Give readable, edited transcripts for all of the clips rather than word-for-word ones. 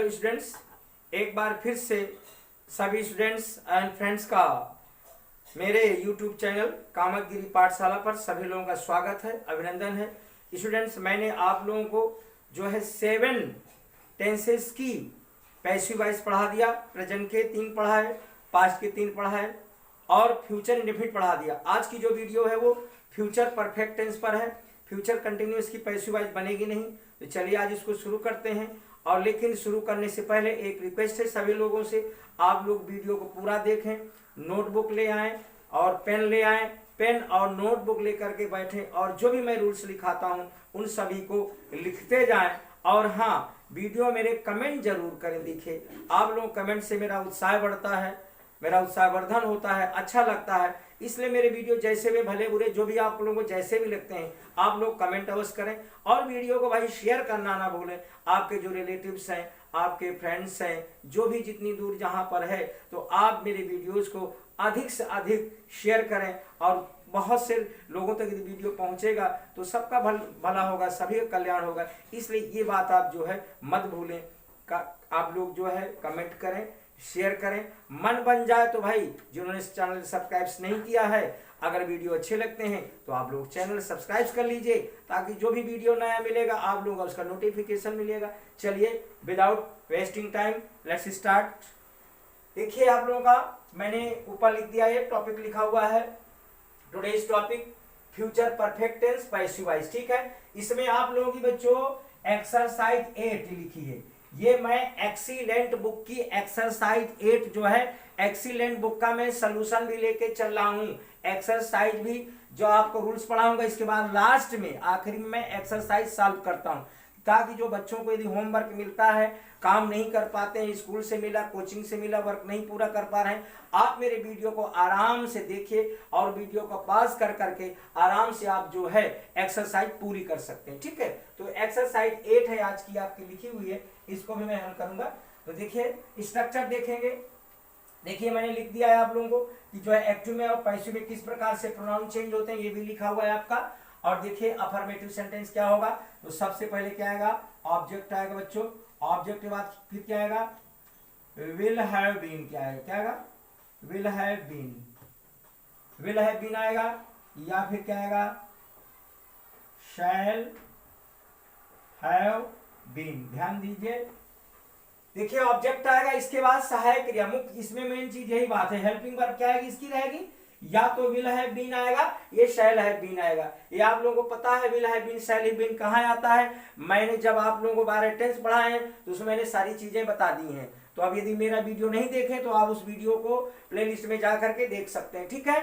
Hello students, एक बार फिर से सभी स्टूडेंट्स एंड फ्रेंड्स का मेरे यूट्यूब चैनल कामतगिरी पाठशाला पर सभी लोगों का स्वागत है, अभिनंदन है। स्टूडेंट्स, मैंने आप लोगों को जो है 7 टेंसेस की पैसिव वॉइस पढ़ा दिया। प्रेजेंट के 3 पढ़ा है, पास्ट के 3 पढ़ा है और फ्यूचर इंडेफिनिट पढ़ा दिया। आज की जो वीडियो है वो फ्यूचर परफेक्ट टेंस पर है। फ्यूचर कंटिन्यूअस की पैसिव वॉइस बनेगी नहीं, तो चलिए आज इसको शुरू करते हैं। और लेकिन शुरू करने से पहले एक रिक्वेस्ट है सभी लोगों से, आप लोग वीडियो को पूरा देखें, नोटबुक ले आएं और पेन ले आएं। पेन और नोटबुक लेकर के बैठें और जो भी मैं रूल्स लिखाता हूं उन सभी को लिखते जाएं। और हाँ, वीडियो मेरे कमेंट जरूर करें, लिखे। आप लोग कमेंट से मेरा उत्साह बढ़ता है, मेरा उत्साहवर्धन होता है, अच्छा लगता है। इसलिए मेरे वीडियो जैसे भी भले बुरे जो भी आप लोगों को जैसे भी लगते हैं, आप लोग कमेंट अवश्य करें और वीडियो को भाई शेयर करना ना भूलें। आपके जो रिलेटिव्स हैं, आपके फ्रेंड्स हैं, जो भी जितनी दूर जहां पर है, तो आप मेरे वीडियोस को अधिक से अधिक शेयर करें और बहुत से लोगों तक यदि वीडियो पहुंचेगा तो सबका भला होगा, सभी का कल्याण होगा। इसलिए ये बात आप जो है मत भूलें। आप लोग जो है कमेंट करें, शेयर करें। मन बन जाए तो भाई, जिन्होंने इस चैनल सब्सक्राइब नहीं किया है, अगर वीडियो अच्छे लगते हैं तो आप लोग चैनल सब्सक्राइब कर लीजिए, ताकि जो भी वीडियो नया मिलेगा आप लोग उसका नोटिफिकेशन मिलेगा। चलिए, without wasting time let's start. देखिए, आप लोगों का मैंने ऊपर लिख दिया, ये टॉपिक लिखा हुआ है today's topic future perfect tense passive voice. ठीक है, इसमें आप लोगों की बच्चों एक्सरसाइज 8 लिखी है। ये मैं एक्सीलेंट बुक की एक्सरसाइज 8 जो है, एक्सीलेंट बुक का मैं सोल्यूशन भी लेके चल रहा हूँ। एक्सरसाइज भी जो आपको रूल्स पढ़ाऊंगा, इसके बाद लास्ट में आखिरी में मैं एक्सरसाइज सॉल्व करता हूँ, ताकि जो बच्चों को यदि होमवर्क मिलता है, काम नहीं कर पाते हैं, स्कूल से मिला, कोचिंग से मिला, वर्क नहीं पूरा कर पा रहे हैं, आप मेरे वीडियो को आराम से देखिए और वीडियो को पॉज कर करके आराम से आप जो है एक्सरसाइज पूरी कर सकते हैं। ठीक है, तो एक्सरसाइज 8 है आज की आपकी लिखी हुई है, इसको भी मैं हल करूंगा। तो देखिए, स्ट्रक्चर देखेंगे। देखिए, मैंने लिख दिया है आप लोगों को कि जो है एक्टिव में और पैसिव में किस प्रकार से प्रोनाउन चेंज होते हैं, ये भी लिखा हुआ है आपका। और देखिए, अफर्मेटिव सेंटेंस क्या होगा, तो सबसे पहले क्या आएगा, ऑब्जेक्ट आएगा बच्चों। ऑब्जेक्ट के बाद फिर क्या आएगा, विल हैव बीन। क्या आएगा, क्या आएगा, will have been. Will have been आएगा, या फिर क्या आएगा, शैल हैव बीन। ध्यान दीजिए, देखिए ऑब्जेक्ट आएगा, इसके बाद सहायक क्रिया, मुख्य, इसमें मेन चीज यही बात है। हेल्पिंग वर्ब क्या आएगी, इसकी रहेगी, या तो विल हैव बीन आएगा, ये शैल हैव बीन आएगा। ये आप लोगों को पता है will have been, shall have been कहाँ आता है। मैंने जब आप लोगों को 12 टेंस पढ़ाए हैं तो उसमें मैंने सारी चीजें बता दी हैं। तो अब यदि मेरा वीडियो नहीं देखें तो आप उस वीडियो को प्लेलिस्ट में जा करके देख सकते हैं। ठीक है,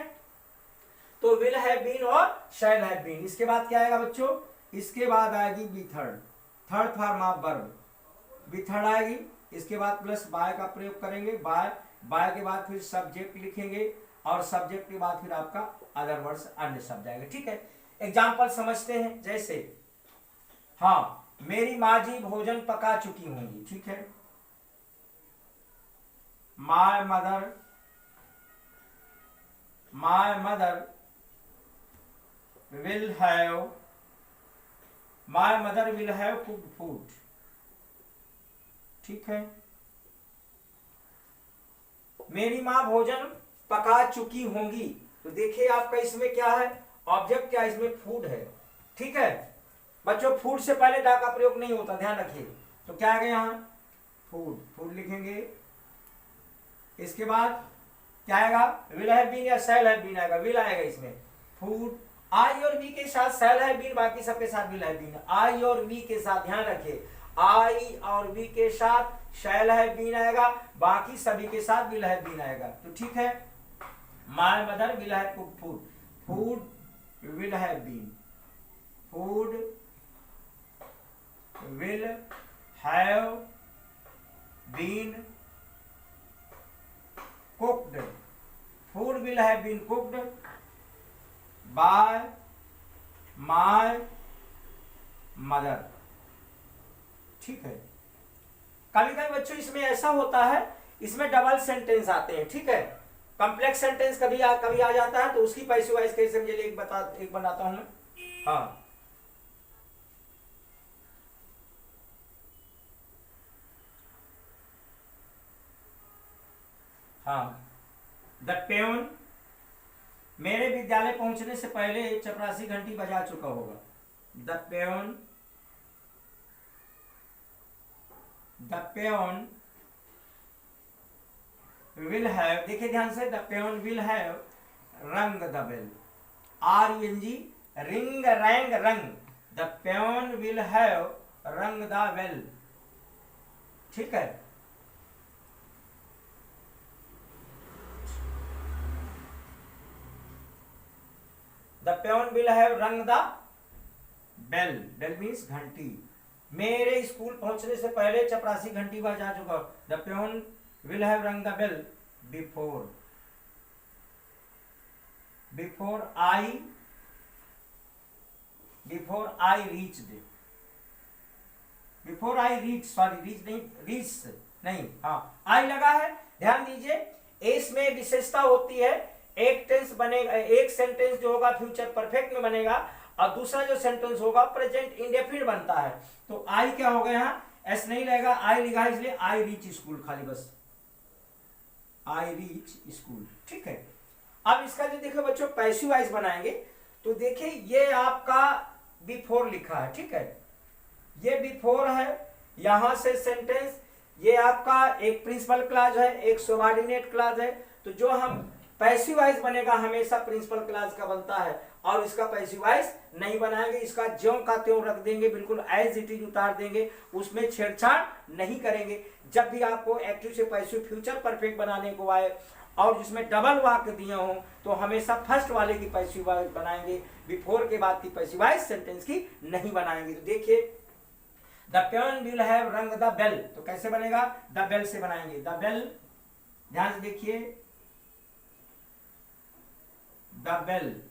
तो विल हैव बीन और शैल हैव बीन। इसके बाद क्या आएगा बच्चों, इसके बाद आएगी be third, third form of verb, be third आएगी। इसके बाद प्लस बाय का प्रयोग करेंगे, बाय। बाय के बाद फिर सब्जेक्ट लिखेंगे और सब्जेक्ट के बाद फिर आपका अदर वर्ड्स, अन्य शब्द आएगा। ठीक है, एग्जाम्पल समझते हैं। जैसे, हाँ, मेरी माँ जी भोजन पका चुकी होंगी। ठीक है, my mother will have cooked food. ठीक है, मेरी माँ भोजन पका चुकी होंगी। तो देखिए आपका इसमें क्या है, ऑब्जेक्ट क्या है, इसमें फूड है। ठीक है बच्चों, फूड से पहले डा का प्रयोग नहीं होता, ध्यान रखिए। तो क्या आएगा यहाँ, फूड, फूड लिखेंगे। इसके बाद क्या आएगा, विल हैव बीन या शैल हैव बीन आएगा, विल आएगा इसमें, फूड। आई और वी के साथ शैल हैव बीन, बाकी सबके साथ विल हैव बीन। आई और वी के साथ, ध्यान रखिए, आई और वी के साथ शैल हैव बीन आएगा, बाकी सभी के साथ विल हैव बीन आएगा। तो ठीक है, my mother will have cooked food, food will have been, food will have been cooked, food will have been cooked by my mother. ठीक है, कभी कभी बच्चों इसमें ऐसा होता है, इसमें डबल सेंटेंस आते हैं। ठीक है, कॉम्प्लेक्स सेंटेंस कभी आ जाता है, तो उसकी पैसिव वॉइस कैसे मुझे एक बनाता हूं मैं। हाँ, हाँ, द पेन मेरे विद्यालय पहुंचने से पहले चपरासी घंटी बजा चुका होगा। द पेन विल हैव, देखिए ध्यान से, the pen will have rung the bell, RUNG, ring rang rung, the pen will have rung the bell. ठीक है, the pen will have rung the bell, bell means घंटी। मेरे school पहुंचने से पहले चपरासी घंटी बजा चुका। The pen will have rung the bell before I reach नहीं, हाँ आई लगा है। ध्यान दीजिए, इसमें विशेषता होती है, एक टेंस बनेगा, एक सेंटेंस जो होगा फ्यूचर परफेक्ट में बनेगा और दूसरा जो सेंटेंस होगा प्रेजेंट इंडेफिनिट बनता है। तो आई क्या हो गया, यहाँ एस नहीं रहेगा, आई लिखा है, इसलिए आई रीच स्कूल, खाली बस आई रीच स्कूल। ठीक है, अब इसका जो देखो बच्चों पैसिव वॉइस बनाएंगे तो देखिए ये आपका बिफोर लिखा है। ठीक है, ये बिफोर है, यहां से सेंटेंस, ये आपका एक प्रिंसिपल क्लॉज है, एक सबऑर्डिनेट क्लॉज है। तो जो हम पैसिव वॉइस बनेगा हमेशा प्रिंसिपल क्लॉज का बनता है, और इसका पैसिव वॉइस नहीं बनाएंगे, इसका ज्यों का त्यों रख देंगे, बिल्कुल एज इट इज उतार देंगे, उसमें छेड़छाड़ नहीं करेंगे। जब भी आपको एक्टिव से पैसिव फ्यूचर परफेक्ट बनाने को आए और जिसमें डबल वाक्य दिए हों तो हमेशा फर्स्ट वाले की पैसिव वॉइस बनाएंगे, बिफोर के बाद की पैसिव वॉइस सेंटेंस की नहीं बनाएंगे। तो देखिए, the pen will have rung the bell, तो कैसे बनेगा, द बेल से बनाएंगे। द बेल, ध्यान से देखिए, the bell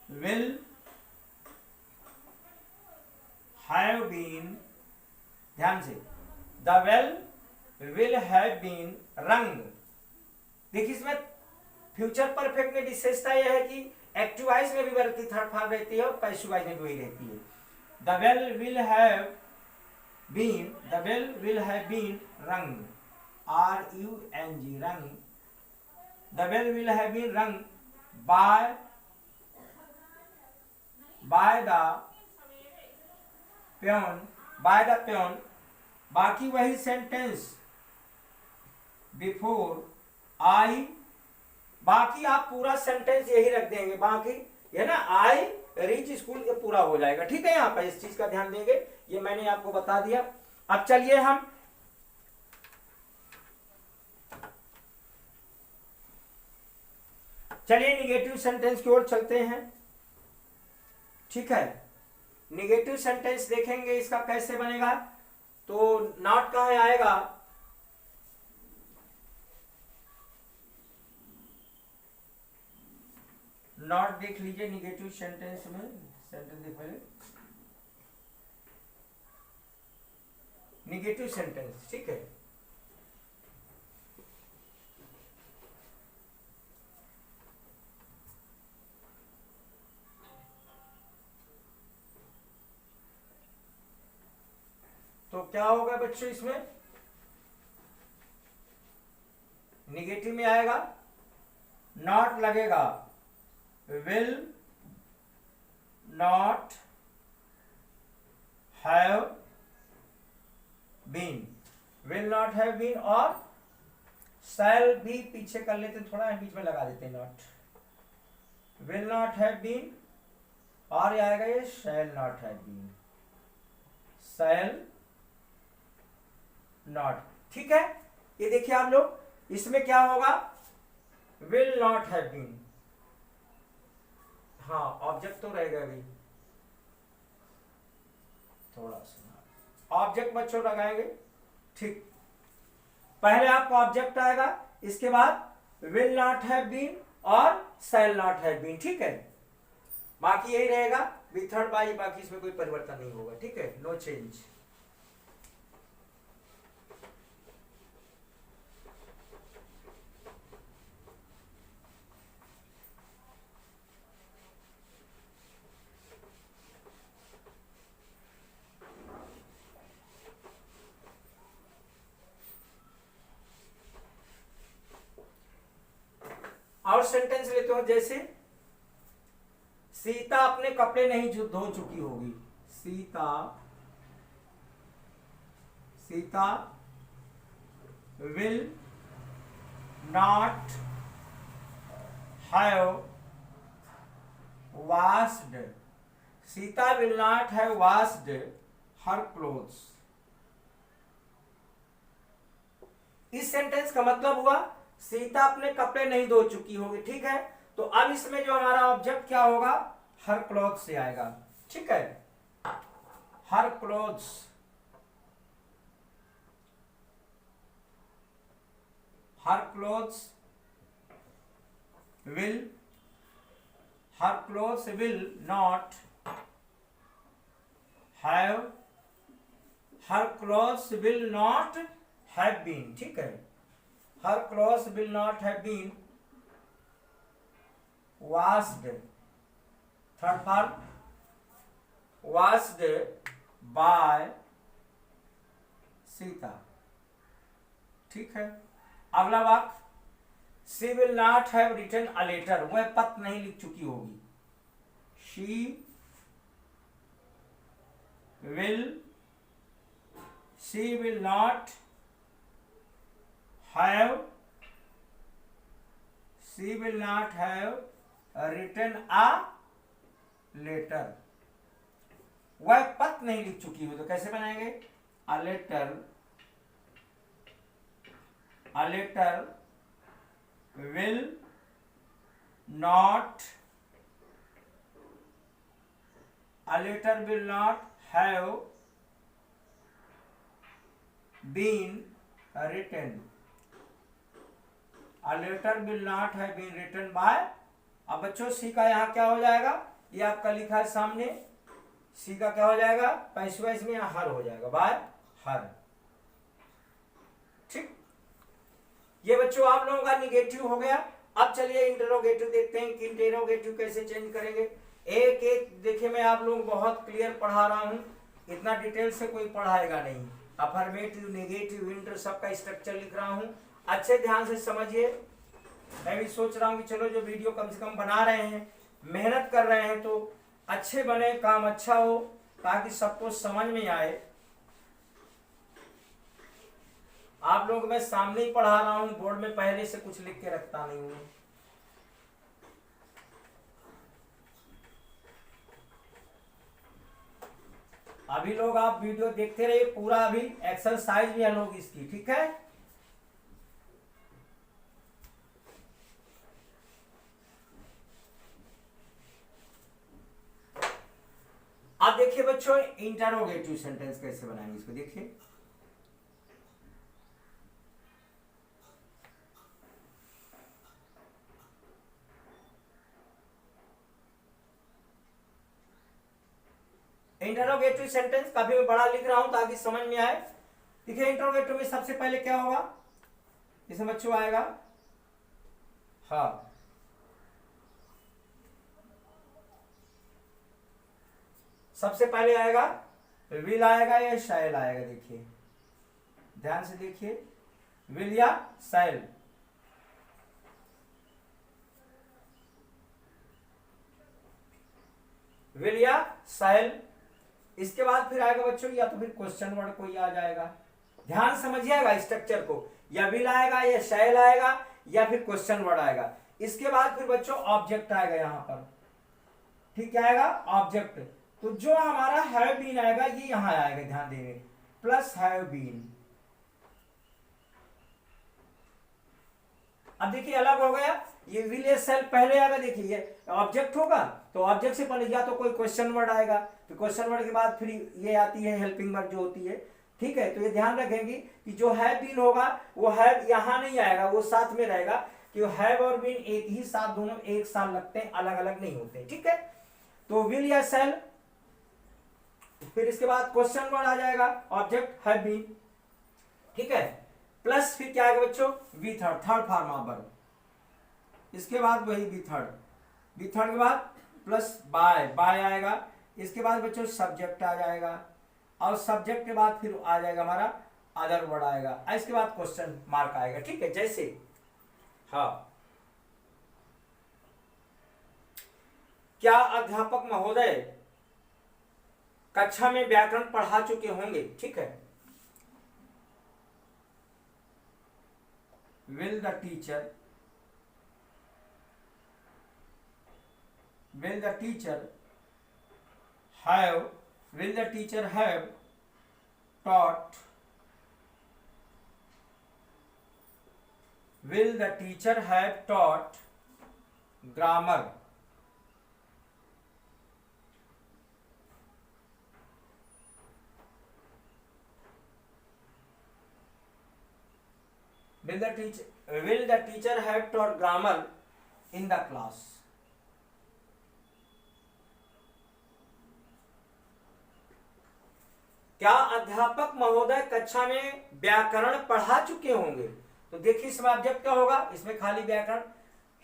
will have been, ध्यान से, the bell will have been rung. देखिए इसमें फ्यूचर परफेक्ट में विशेषता यह है कि एक्टिव वॉइस में भी वृत्ति थर्ड फॉर्म रहती है और पैसिव वॉइस में भी वही रहती है। The bell will have been rung, RUNG rung, the bell will have been rung by the pen, बाकी वही सेंटेंस बिफोर आई, बाकी आप पूरा सेंटेंस यही रख देंगे, बाकी ये ना आई रीच स्कूल के पूरा हो जाएगा। ठीक है, यहाँ पर इस चीज का ध्यान देंगे, ये मैंने आपको बता दिया। अब चलिए हम निगेटिव सेंटेंस की ओर चलते हैं। ठीक है, निगेटिव सेंटेंस देखेंगे इसका कैसे बनेगा। तो नॉट कहाँ आएगा, नॉट देख लीजिए निगेटिव सेंटेंस में, सेंटेंस देख पहले, निगेटिव सेंटेंस। ठीक है, तो क्या होगा बच्चों, इसमें निगेटिव में आएगा, नॉट लगेगा, विल नॉट हैव बीन, और शैल भी पीछे कर लेते, थोड़ा बीच में लगा देते हैं, not will not have been, और आएगा ये shall not have been, shall not. ठीक है, ये देखिए आप लोग, इसमें क्या होगा, विल नॉट हैव बीन, हाँ ऑब्जेक्ट तो रहेगा भी, थोड़ा सा ऑब्जेक्ट बच्चों लगाएंगे। ठीक, पहले आपको ऑब्जेक्ट आएगा, इसके बाद विल नॉट हैव बीन और शैल नॉट हैव बीन। ठीक है, बाकी यही रहेगा, विद थर्ड बाई, बाकी इसमें कोई परिवर्तन नहीं होगा। ठीक है, नो चेंज। और सेंटेंस लेते हो, जैसे सीता अपने कपड़े नहीं धो चुकी होगी। Sita Sita will not have washed, Sita will not have washed her clothes। इस सेंटेंस का मतलब हुआ सीता अपने कपड़े नहीं धो चुकी होगी, ठीक है। तो अब इसमें जो हमारा ऑब्जेक्ट क्या होगा, हर क्लॉथ से आएगा, ठीक है। हर clothes, her clothes will, her clothes will not have, her clothes will not have been, ठीक है। her clothes will not have been washed, third part, washed by Sita, ठीक है। अगला वाक्य, she will not have written a letter, वह पत्र नहीं लिख चुकी होगी। she will not have, she will not have written a letter, वह पत्र नहीं लिख चुकी हो। तो कैसे बनाएंगे, a letter will not, a letter will not have been written, a letter will not have been written by। अब बच्चों सी का यहाँ क्या हो जाएगा, ये आपका लिखा है सामने, सी का क्या हो जाएगा, पैसिव वॉइस में यहाँ हर हो जाएगा, बाय हर, ठीक। ये बच्चों आप लोगों का निगेटिव हो गया। अब चलिए इंटरोगेटिव देखते हैं कि इंटरोगेटिव कैसे चेंज करेंगे। एक एक देखिए, मैं आप लोगों को बहुत क्लियर पढ़ा रहा हूं, इतना डिटेल से कोई पढ़ाएगा नहीं। अफर्मेटिव, नेगेटिव, इंटर सबका स्ट्रक्चर लिख रहा हूं, अच्छे ध्यान से समझिए। मैं भी सोच रहा हूं कि चलो जो वीडियो कम से कम बना रहे हैं, मेहनत कर रहे हैं, तो अच्छे बने, काम अच्छा हो, ताकि सबको समझ में आए। आप लोग मैं सामने ही पढ़ा रहा हूं, बोर्ड में पहले से कुछ लिख के रखता नहीं हूं। अभी लोग आप वीडियो देखते रहिए, पूरा अभी एक्सरसाइज भी है लोग इसकी, ठीक है। अब देखिए बच्चों, इंटरोगेटिव सेंटेंस कैसे बनाएंगे, इसको देखिए। इंटरोगेटिव सेंटेंस काफी मैं बड़ा लिख रहा हूं ताकि समझ में आए। देखिए इंटरोगेटिव में सबसे पहले क्या होगा, इसमें बच्चों आएगा हाँ, सबसे पहले आएगा विल आएगा या शैल आएगा। देखिए ध्यान से देखिए, विल या शैल। विल या शैल। इसके बाद फिर आएगा बच्चों, या तो फिर क्वेश्चन वर्ड कोई आ जाएगा। ध्यान समझिएगा स्ट्रक्चर को, या विल आएगा या शैल आएगा या फिर क्वेश्चन वर्ड आएगा। इसके बाद फिर बच्चों ऑब्जेक्ट आएगा यहां पर, ठीक क्या आएगा, ऑब्जेक्ट। तो जो हमारा हैव बीन आएगा ये यहां आएगा, ध्यान देंगे, प्लस हैव बीन। अब देखिए अलग हो गया, ये विल या शैल पहले आएगा। देखिए ये ऑब्जेक्ट होगा, तो ऑब्जेक्ट से पहले या तो कोई क्वेश्चन वर्ड आएगा, तो क्वेश्चन वर्ड के बाद फिर ये आती है हेल्पिंग वर्ड जो होती है, ठीक है। तो ये ध्यान रखेंगे कि जो हैव बीन होगा वो हैव यहां नहीं आएगा, वो साथ में रहेगा, कि हैव और बीन एक ही साथ, दोनों एक साथ लगते हैं, अलग अलग नहीं होते, ठीक है। तो विल या शैल, फिर इसके बाद क्वेश्चन वर्ड आ जाएगा, ऑब्जेक्ट हैव बीन, ठीक है। प्लस फिर क्या आएगा बच्चों, be third, third form of verb. इसके बाद वही बी थर्ड, बी थर्ड के बाद प्लस बाय, बाय आएगा। इसके बाद बच्चों सब्जेक्ट आ जाएगा, और सब्जेक्ट के बाद फिर आ जाएगा हमारा अदर वर्ड आएगा, इसके बाद क्वेश्चन मार्क आएगा, ठीक है। जैसे हाँ, क्या अध्यापक महोदय कक्षा में व्याकरण पढ़ा चुके होंगे? ठीक है, will the teacher have taught grammar? Will the teacher have taught grammar in the class? क्या अध्यापक महोदय कक्षा में व्याकरण पढ़ा चुके होंगे? तो देखिए इसमें ऑब्जेक्ट क्या होगा, इसमें खाली व्याकरण,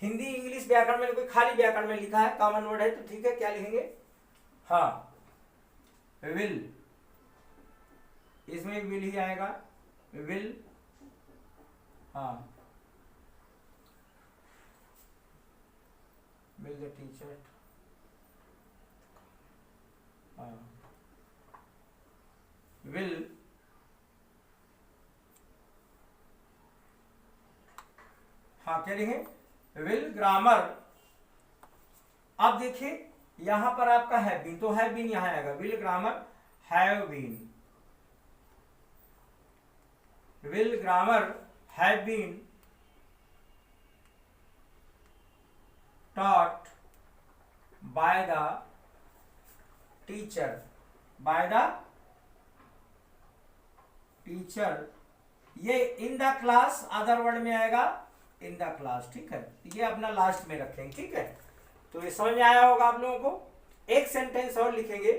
हिंदी इंग्लिश व्याकरण में कोई खाली व्याकरण में लिखा है, कॉमन वर्ड है, तो ठीक है, क्या लिखेंगे? हाँ, विल, इसमें विल ही आएगा, विल। हाँ, विल द टीचर, हाँ, विल हाँ क्या लिखे, विल ग्रामर। अब देखिए यहां पर आपका है बीन, तो है बीन यहां आएगा, will grammar have been, will grammar have been taught by the teacher, ये in the class other word में आएगा, इन द क्लास। ठीक है, ये अपना लास्ट में रखेंगे। ठीक है, तो ये समझ में आया होगा आप लोगों को। एक सेंटेंस और लिखेंगे।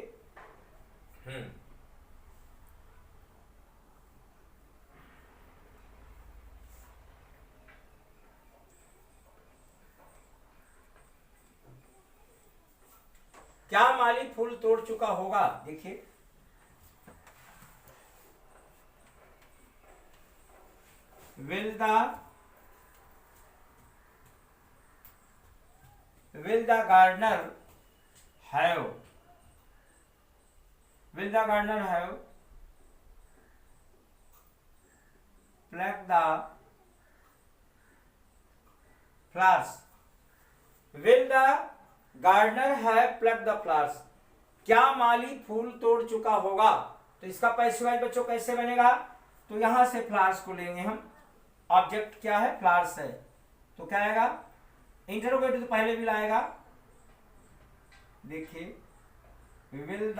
क्या माली फूल तोड़ चुका होगा? देखिए, will the gardener have plucked the flowers? Will the gardener have plucked the flowers? क्या माली फूल तोड़ चुका होगा? तो इसका पैसिव वॉइस बच्चों कैसे बनेगा? तो यहां से फ्लावर्स को लेंगे हम, ऑब्जेक्ट क्या है? फ्लावर्स है, तो क्या आएगा? इंटरोगेटिव तो पहले भी लाएगा। देखिए, will the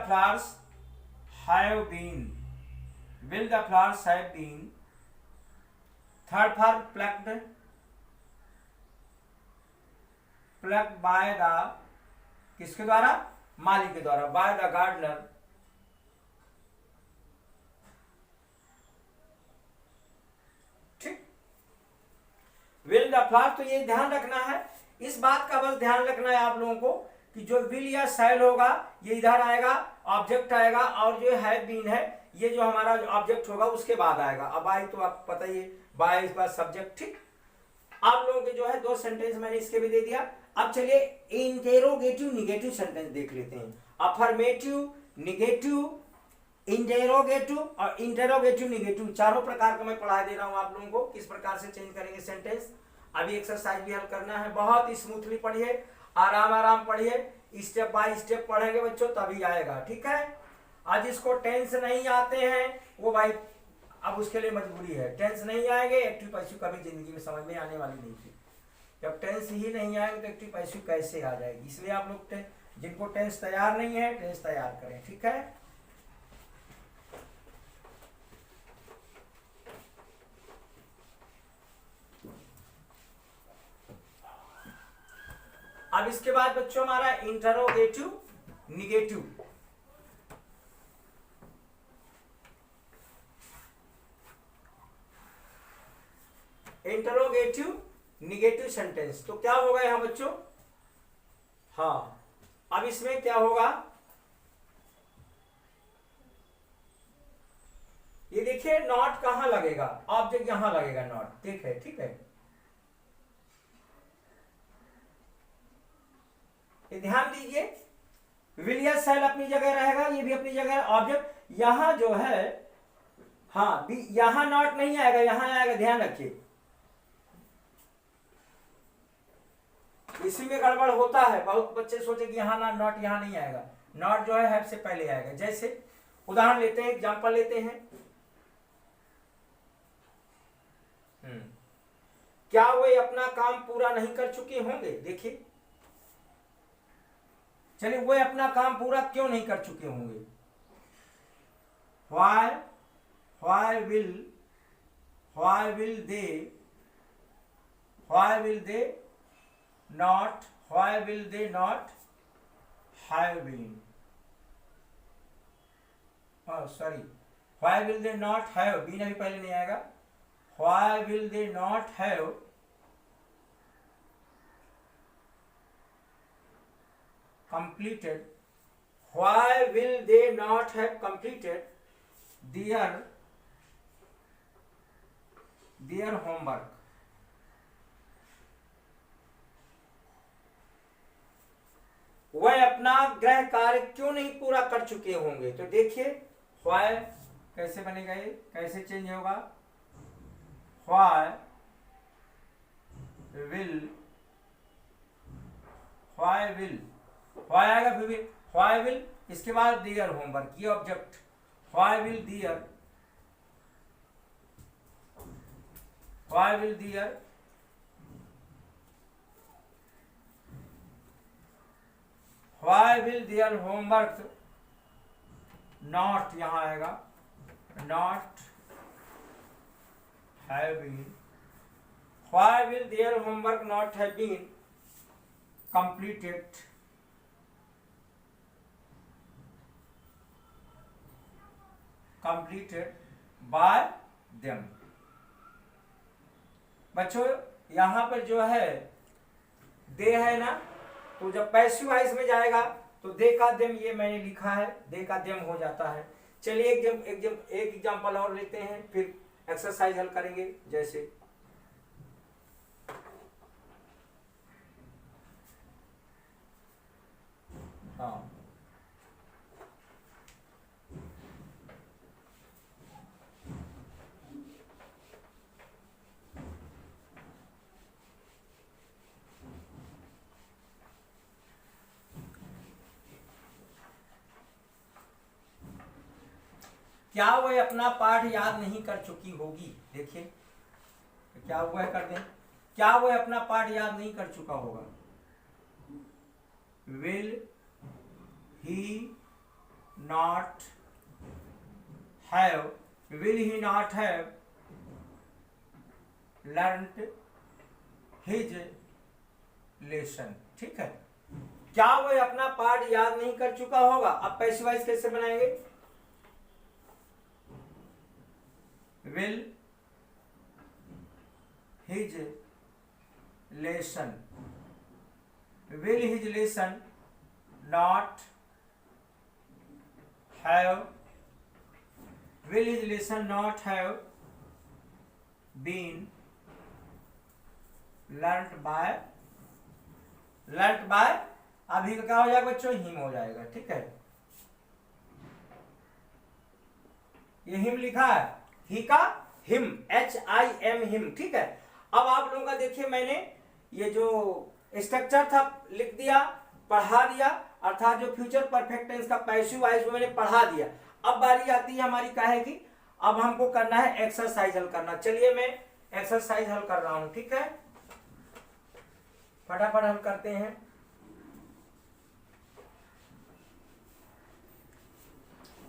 flowers have been, third for plucked by the, किसके द्वारा? माली के द्वारा, बाय द गार्डनर। ठीक, विल द फ्लावर, तो ये ध्यान रखना है, इस बात का बस ध्यान रखना है आप लोगों को कि जो विल या शैल होगा ये इधर आएगा, ऑब्जेक्ट आएगा, और जो हैव बीन है ये जो हमारा ऑब्जेक्ट होगा उसके बाद आएगा। अब आई तो आप पता ही, बाय इसके बाद सब्जेक्ट। ठीक, आप लोगों के जो है दो सेंटेंस मैंने इसके भी दे दिया। अब चलिए इंटेरोगेटिव निगेटिव सेंटेंस देख लेते हैं। अफर्मेटिव, निगेटिव, इंटेरोगेटिव और इंटेरोगेटिव निगेटिव, चारों प्रकार का मैं पढ़ा दे रहा हूं आप लोगों को, किस प्रकार से चेंज करेंगे सेंटेंस। अभी एक्सरसाइज भी हल करना है, बहुत स्मूथली पढ़िए, आराम आराम पढ़िए, स्टेप बाय स्टेप पढ़ेंगे बच्चों तभी आएगा। ठीक है, आज इसको टेंस नहीं आते हैं वो भाई अब उसके लिए मजबूरी है, टेंस नहीं आएंगे एक्टिव पैसिव कभी जिंदगी में समझ में आने वाली नहीं थी। जब टेंस ही नहीं आएंगे तो एक्टिव पैसिव कैसे आ जाएगी? इसलिए आप लोग जिनको टेंस तैयार नहीं है टेंस तैयार करें। ठीक है, अब इसके बाद बच्चों हमारा interrogative negative. Interrogative negative sentence, तो क्या होगा यहां बच्चों? हाँ, अब इसमें क्या होगा? ये देखिए देखिए नॉट कहाँ लगेगा, ऑब्जेक्ट यहां लगेगा नॉट, ठीक है। ये ध्यान दीजिए, विल या शैल अपनी जगह रहेगा, ये भी अपनी जगह, ऑब्जेक्ट यहां जो है, हाँ यहां नॉट नहीं आएगा, यहां आएगा, ध्यान रखिए। इसी में गड़बड़ होता है, बहुत बच्चे सोचे कि यहाँ ना नॉट यहाँ नहीं आएगा, नॉट जो है हैव से पहले आएगा। जैसे उदाहरण लेते हैं, एग्जांपल लेते हैं, क्या वे अपना काम पूरा नहीं कर चुके होंगे, देखिए, चलिए वे अपना काम पूरा क्यों नहीं कर चुके होंगे, why will they not have been, sorry, why will they not have been अभी पहले नहीं आएगा, why will they not have completed, why will they not have completed their homework, वह अपना गृह कार्य क्यों नहीं पूरा कर चुके होंगे। तो देखिए why कैसे बनेगा, ये कैसे चेंज होगा, why आएगा, फिर why will, इसके बाद their होमवर्क, ये object, why will their homework not, यहां आएगा not have been, why will their homework not have been completed by them। बच्चों यहां पर जो है दे है ना, तो जब पैसिव वॉइस में जाएगा तो दे का देम, ये मैंने लिखा है, दे का देम हो जाता है। चलिए एक एग्जांपल और लेते हैं, फिर एक्सरसाइज हल करेंगे। जैसे हाँ, क्या वह अपना पाठ याद नहीं कर चुकी होगी, देखिए क्या हुआ है, कर दें, क्या वह अपना पाठ याद नहीं कर चुका होगा, will he not have learned his lesson, ठीक है। क्या वह अपना पाठ याद नहीं कर चुका होगा, अब पैसिव वॉइस कैसे बनाएंगे, will his lesson not have been learnt by, अभी का क्या हो जाएगा बच्चों, हिम हो जाएगा, ठीक है। ये हिम लिखा है, ही का हिम, HIM हिम, ठीक है। अब आप लोगों का देखिए, मैंने ये जो स्ट्रक्चर था लिख दिया, पढ़ा दिया, अर्थात जो फ्यूचर परफेक्ट टेंस का पैसिव वॉइस वो मैंने पढ़ा दिया। अब बारी आती है हमारी क्या है कि अब हमको करना है एक्सरसाइज हल करना। चलिए मैं एक्सरसाइज हल कर रहा हूं, ठीक है, फटाफट हल करते हैं।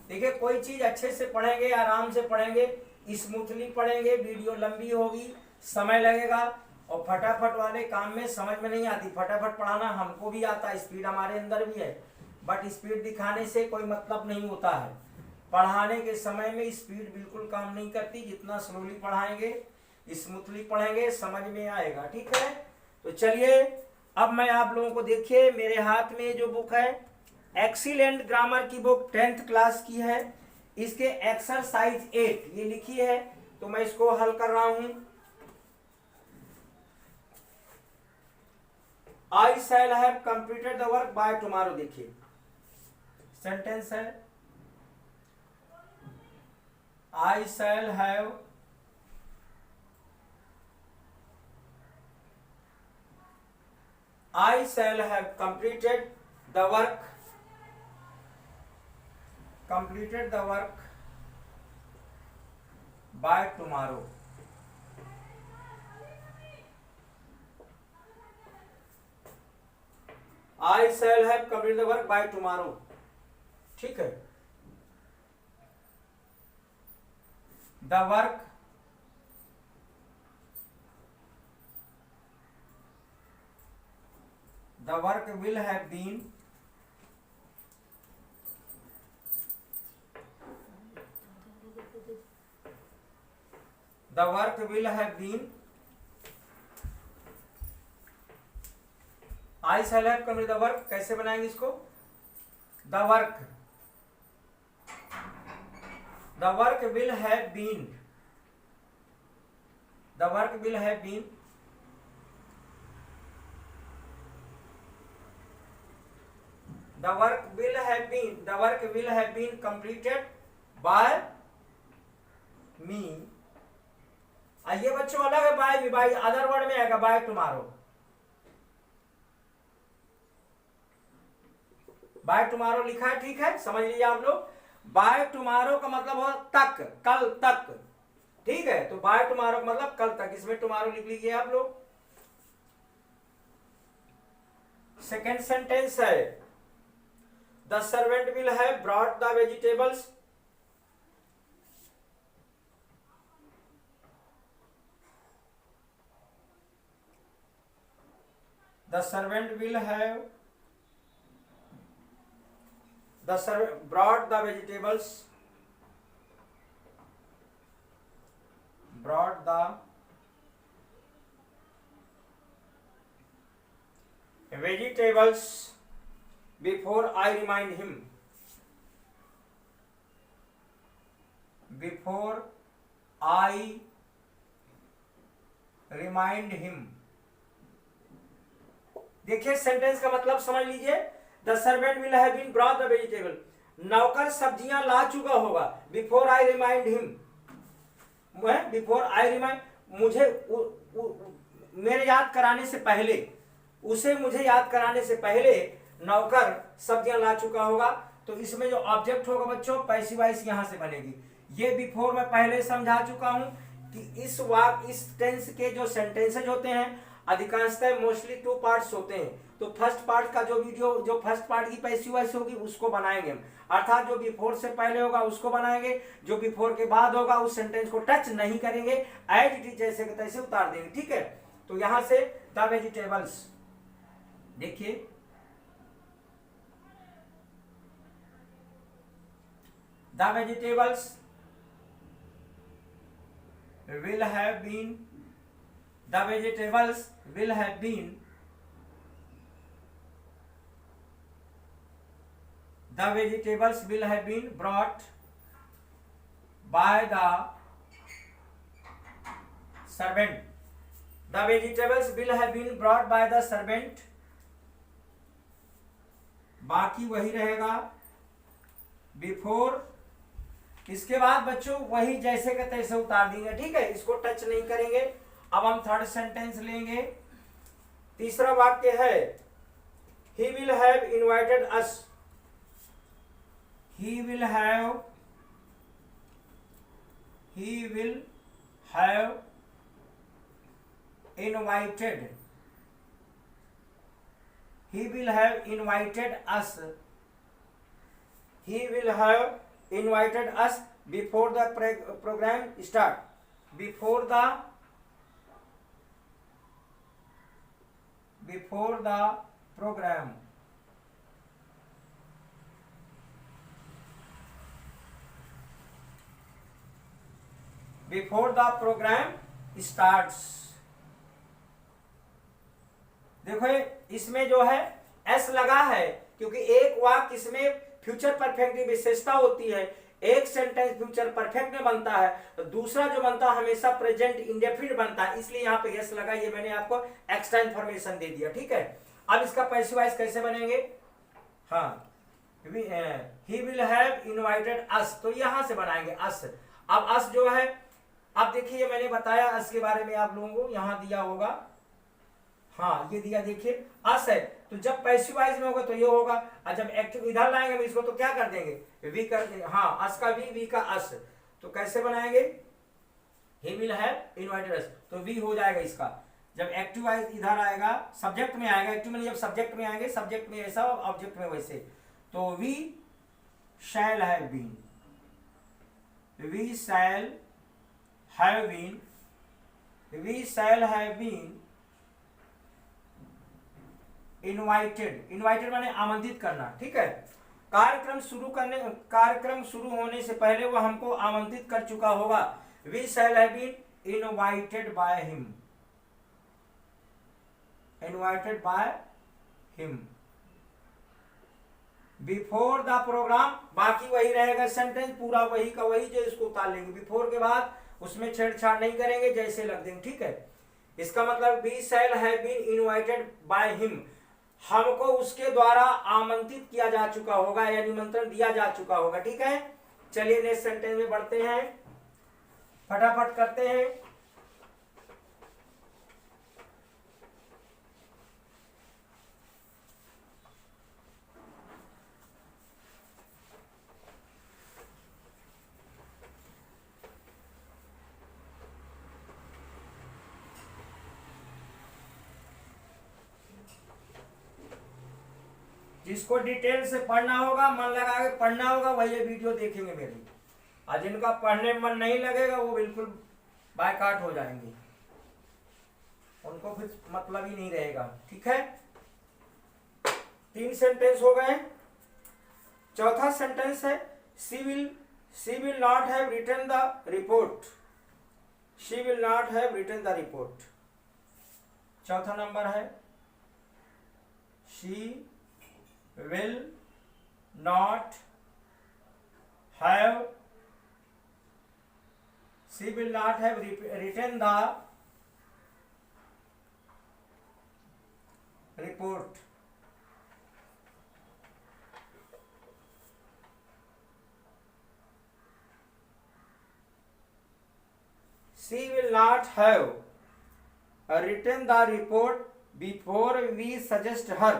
देखिए कोई चीज अच्छे से पढ़ेंगे, आराम से पढ़ेंगे, स्मूथली पढ़ेंगे, वीडियो लंबी होगी, समय लगेगा, और फटाफट वाले काम में समझ में नहीं आती। फटाफट पढ़ाना हमको भी आता है, स्पीड हमारे अंदर भी है, बट स्पीड दिखाने से कोई मतलब नहीं होता है। पढ़ाने के समय में स्पीड बिल्कुल काम नहीं करती, जितना स्लोली पढ़ाएंगे, स्मूथली पढ़ेंगे, समझ में आएगा, ठीक है। तो चलिए अब मैं आप लोगों को, देखिए मेरे हाथ में जो बुक है एक्सीलेंट ग्रामर की बुक 10th क्लास की है, इसके एक्सरसाइज 8 ये लिखी है, तो मैं इसको हल कर रहा हूं। I shall have completed the work by tomorrow. देखिए सेंटेंस है, I shall have completed the work by tomorrow। I shall have completed the work by tomorrow। ठीक है, the work will have been I shall have completed the work। कैसे बनाएंगे इसको? The work will have been completed by me। ये बच्चों अलग है, by other word में आएगा बाय टुमारो। बाय टुमारो लिखा है, ठीक है, समझ लीजिए आप लोग। बाय टुमारो का मतलब हो तक, कल तक, ठीक है। तो बाय टुमारो का मतलब कल तक, इसमें टुमारो लिख लीजिए आप लोग। सेकेंड सेंटेंस है, the servant will have brought the vegetables. The servant will have brought the vegetables, before I remind him। देखिए सेंटेंस का मतलब समझ लीजिए। The servant will have been brought the vegetable, नौकर सब्जियां ला चुका होगा। Before I remind him, before I remind, मुझे मेरे याद कराने से पहले, उसे मुझे याद कराने से पहले नौकर सब्जियां ला चुका होगा। तो इसमें जो ऑब्जेक्ट होगा बच्चों, पैसिव वॉइस यहां से बनेगी। ये बिफोर मैं पहले समझा चुका हूं कि इस टेंस के जो सेंटेंसेज होते हैं अधिकांशतः मोस्टली 2 पार्ट्स होते हैं। तो फर्स्ट पार्ट का जो फर्स्ट पार्ट की पैसिव वॉइस होगी उसको बनाएंगे हम, अर्थात जो बिफोर से पहले होगा उसको बनाएंगे, जो बिफोर के बाद होगा उस सेंटेंस को टच नहीं करेंगे, एज इट इज जैसे के तैसे उतार देंगे, ठीक है। तो यहां से द वेजिटेबल्स, देखिए the vegetables will have been brought by the servant। The vegetables will have been brought by the servant। बाकी वही रहेगा बिफोर, इसके बाद बच्चों वही जैसे के तैसे उतार देंगे, ठीक है, इसको टच नहीं करेंगे। अब हम थर्ड सेंटेंस लेंगे। तीसरा वाक्य है, he will have invited us। he will have invited us before the program start। before the program starts। देखो इसमें जो है एस लगा है क्योंकि एक वाक्य इसमें फ्यूचर परफेक्ट की विशेषता होती है, एक सेंटेंस फ्यूचर परफेक्ट में बनता है तो दूसरा जो बनता है हमेशा प्रेजेंट इंडेफिनिट बनता है, इसलिए यहाँ पे यस लगा। ये मैंने आपको एक्स्ट्रा इन्फॉर्मेशन दे दिया, ठीक है। अब इसका पैसिव वॉइस कैसे बनेंगे? हाँ, ही विल हैव इनवाइटेड अस, तो यहां से बनाएंगे अस। अब अस जो है, अब देखिए मैंने बताया अस के बारे में आप लोगों को, यहां दिया होगा, हाँ ये दिया, देखिए अस है, तो जब पैसिव वॉइस में होगा तो ये होगा, और जब एक्टिव इधर लाएंगे हम इसको तो क्या कर देंगे, वी कर देंगे। हाँ, अस का वी का अस, तो कैसे बनाएंगे, ही विल हैव इनवाइटेड अस, तो वी हो जाएगा इसका। जब एक्टिव वॉइस इधर आएगा, सब्जेक्ट में आएगा, एक्टिव में जब सब्जेक्ट में आएंगे, सब्जेक्ट में ऐसा ऑब्जेक्ट में वैसे, तो we shall have been, we shall have been, we shall have been invited, invited माने आमंत्रित करना, ठीक है। कार्यक्रम शुरू होने से पहले वो हमको आमंत्रित कर चुका होगा। We shall have been invited by him, invited by him before the programme, बाकी वही रहेगा सेंटेंस पूरा वही का वही, जो इसको उतार लेंगे। बिफोर के बाद उसमें छेड़छाड़ नहीं करेंगे, जैसे लग देंगे, ठीक है। इसका मतलब we shall have been invited by him, हमको उसके द्वारा आमंत्रित किया जा चुका होगा या निमंत्रण दिया जा चुका होगा, ठीक है। चलिए नेक्स्ट सेंटेंस में बढ़ते हैं, फटाफट करते हैं। जिसको डिटेल से पढ़ना होगा, मन लगा के पढ़ना होगा, वही ये वीडियो देखेंगे मेरी, और जिनका पढ़ने में मन नहीं लगेगा वो बिल्कुल बायकाट हो जाएंगे, उनको फिर मतलब ही नहीं रहेगा, ठीक है। 3 सेंटेंस हो गए। चौथा सेंटेंस है she will not have written the report, she will not have written the report. चौथा नंबर है शी will not have, she will not have written the report, she will not have written the report before we suggest her,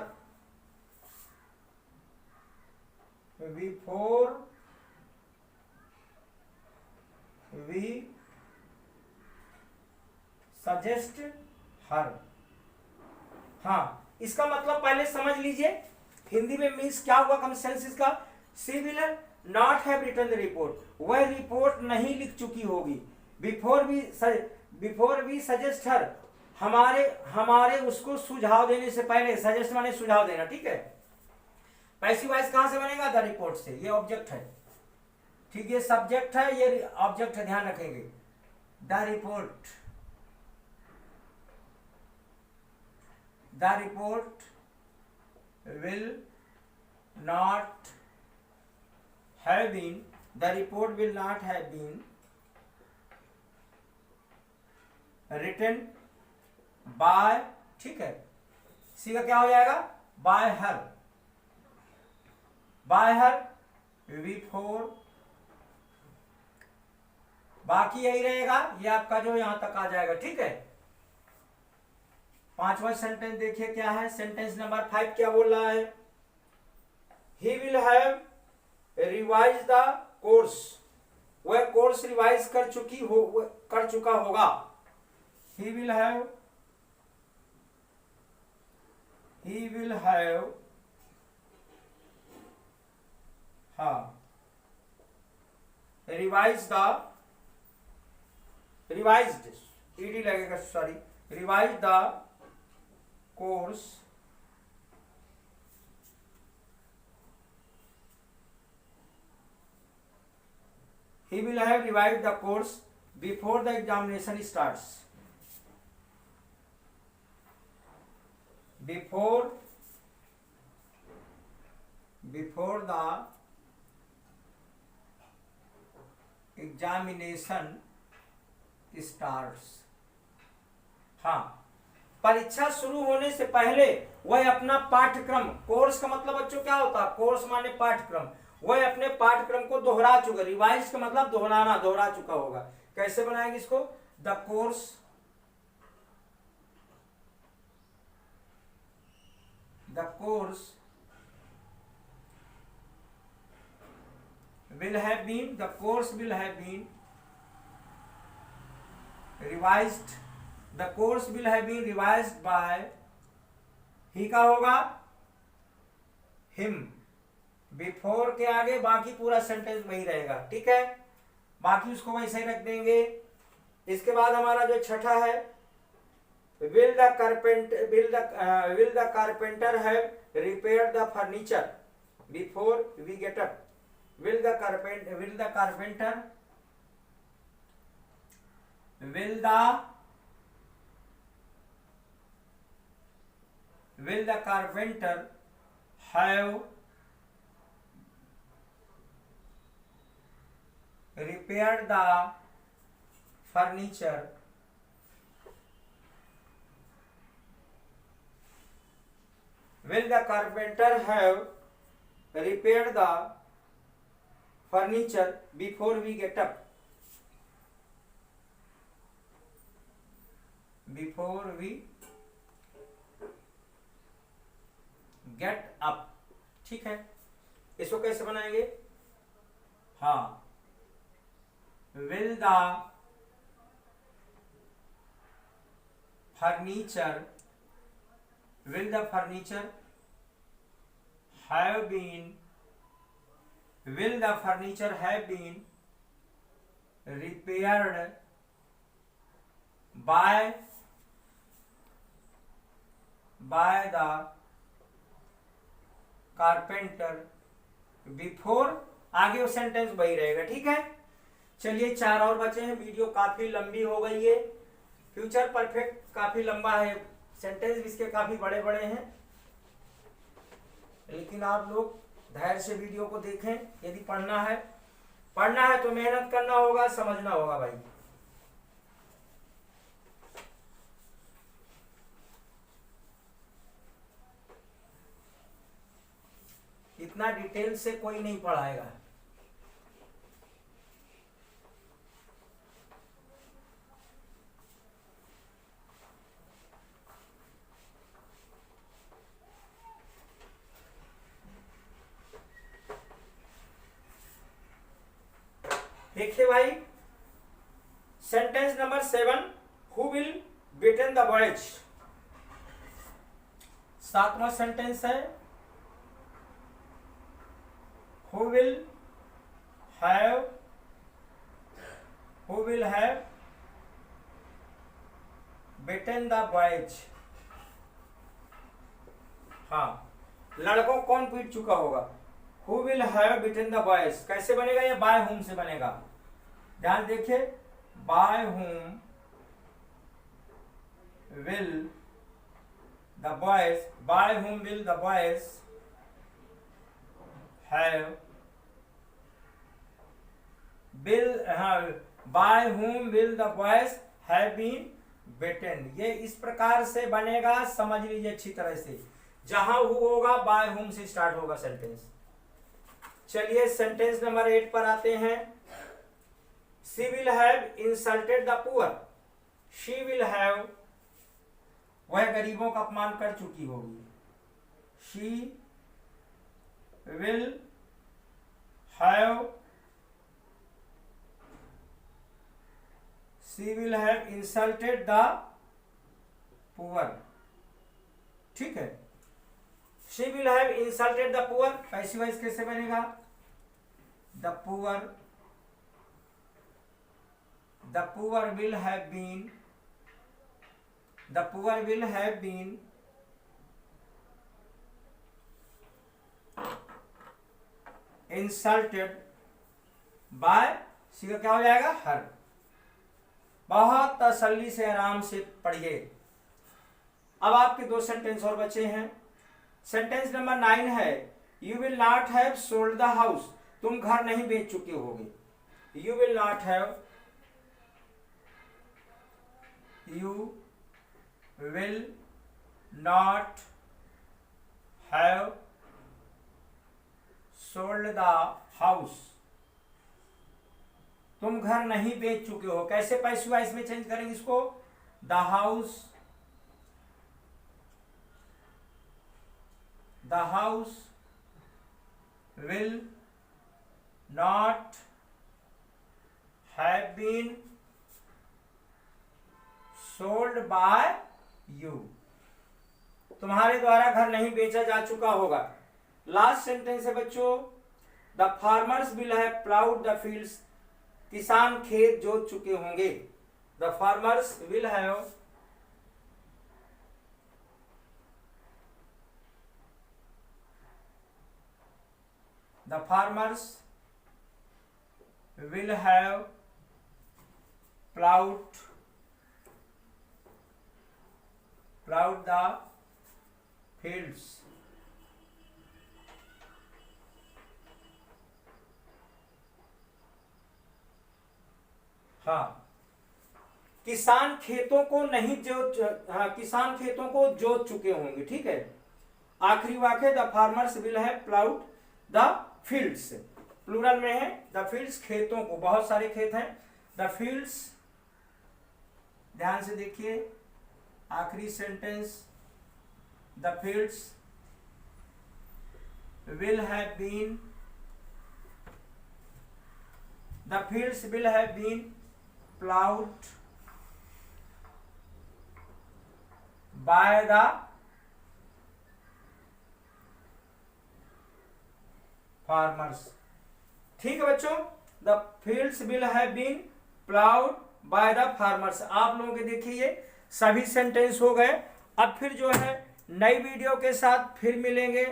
before we suggest her। हाँ, इसका मतलब पहले समझ लीजिए हिंदी में मीन्स क्या हुआ, कम सेंस इसका, she will not have written the report, वह रिपोर्ट नहीं लिख चुकी होगी। बिफोर वी सजेस्ट हर, हमारे उसको सुझाव देने से पहले, सजेस्ट माने सुझाव देना, ठीक है। पैसिव वॉइस कहां से बनेगा, द रिपोर्ट से, ये ऑब्जेक्ट है, ठीक, ये सब्जेक्ट है, ये ऑब्जेक्ट है, ध्यान रखेंगे। The report will not have been, the report will not have been written by, ठीक है, सी का क्या हो जाएगा, by her, by her before, बाकी यही रहेगा, ये आपका जो यहां तक आ जाएगा, ठीक है। 5वां सेंटेंस देखिए क्या है, सेंटेंस नंबर 5 क्या बोल रहा है, he will have revise the course, वह कोर्स रिवाइज कर चुका होगा। ही विल हैव हाँ, रिवाइज्ड ईडी लगेगा, sorry, revise the course he will have revised the course before the examination starts, before the examination starts. हाँ, परीक्षा शुरू होने से पहले वह अपना पाठ्यक्रम, कोर्स का मतलब बच्चों क्या होता है, कोर्स माने पाठ्यक्रम, वह अपने पाठ्यक्रम को दोहरा चुका, रिवाइज का मतलब दोहराना, दोहरा चुका होगा। कैसे बनाएंगे इसको, the course will have been revised, the course will have been revised by, ही का होगा him, बिफोर के आगे बाकी पूरा सेंटेंस वही रहेगा, ठीक है, बाकी उसको वैसे ही रख देंगे। इसके बाद हमारा जो छठा है, will the carpenter have repaired the furniture before we get up, will the carpenter have repaired the furniture will the carpenter have repaired the furniture before we get up, before we get up, ठीक है। इसको कैसे बनाएंगे, हाँ, will the furniture have been repaired by the carpenter before, आगे वो sentence वही रहेगा, ठीक है। चलिए 4 और बचे हैं, वीडियो काफी लंबी हो गई है। फ्यूचर परफेक्ट काफी लंबा है, सेंटेंस भी इसके काफी बड़े बड़े हैं, लेकिन आप लोग धैर्य से वीडियो को देखें। यदि पढ़ना है तो मेहनत करना होगा, समझना होगा भाई। इतना डिटेल से कोई नहीं पढ़ाएगा। देखिए भाई, sentence number 7, who will beaten the boys. 7वां सेंटेंस है, who will have beaten the boys। हाँ, लड़कों कौन पीट चुका होगा, who will have beaten the boys। कैसे बनेगा ये, by whom से बनेगा, ध्यान देखिए, by whom will the boys have by whom will the boys have been beaten। ये इस प्रकार से बनेगा, समझ लीजिए अच्छी तरह से। जहां हु होगा by whom से स्टार्ट होगा सेंटेंस। चलिए सेंटेंस नंबर 8 पर आते हैं। She will have insulted the poor। She will have, वह गरीबों का अपमान कर चुकी होगी। She will have insulted the poor, ठीक है। She will have insulted the poor, passive voice कैसे बनेगा, the poor will have been insulted by, सी का क्या हो जाएगा, हर। बहुत तसल्ली से आराम से पढ़िए। अब आपके 2 सेंटेंस और बचे हैं। सेंटेंस नंबर 9 है, you will not have sold the house. तुम घर नहीं बेच चुके होगे। you will not have, you will not have sold the house, तुम घर नहीं बेच चुके हो। कैसे पैसिव वॉइस में चेंज करेंगे इसको, the house will not have been sold by you, तुम्हारे द्वारा घर नहीं बेचा जा चुका होगा। लास्ट सेंटेंस है बच्चों, the farmers will have ploughed the fields, किसान खेत जोत चुके होंगे। The farmers will have The farmers will have plowed the fields. हाँ, किसान खेतों को नहीं किसान खेतों को जोत चुके होंगे। ठीक है, आखिरी वाक्य the farmers will have ploughed the fields, plural में है द फील्ड्स, खेतों को, बहुत सारे खेत हैं। द फील्ड्स, ध्यान से देखिए आखिरी sentence, the fields will have been, the fields will have been ploughed by the farmers. ठीक है बच्चों, the fields will have been ploughed by the farmers. आप लोगों के देखिए सभी सेंटेंस हो गए। अब फिर जो है नई वीडियो के साथ फिर मिलेंगे।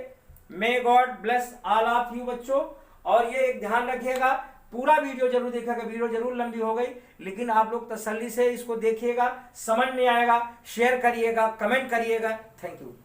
May God bless all of you बच्चों। और ये एक ध्यान रखिएगा, पूरा वीडियो जरूर देखिएगा, वीडियो जरूर लंबी हो गई लेकिन आप लोग तसल्ली से इसको देखिएगा, समझ में आएगा, शेयर करिएगा, कमेंट करिएगा। Thank you.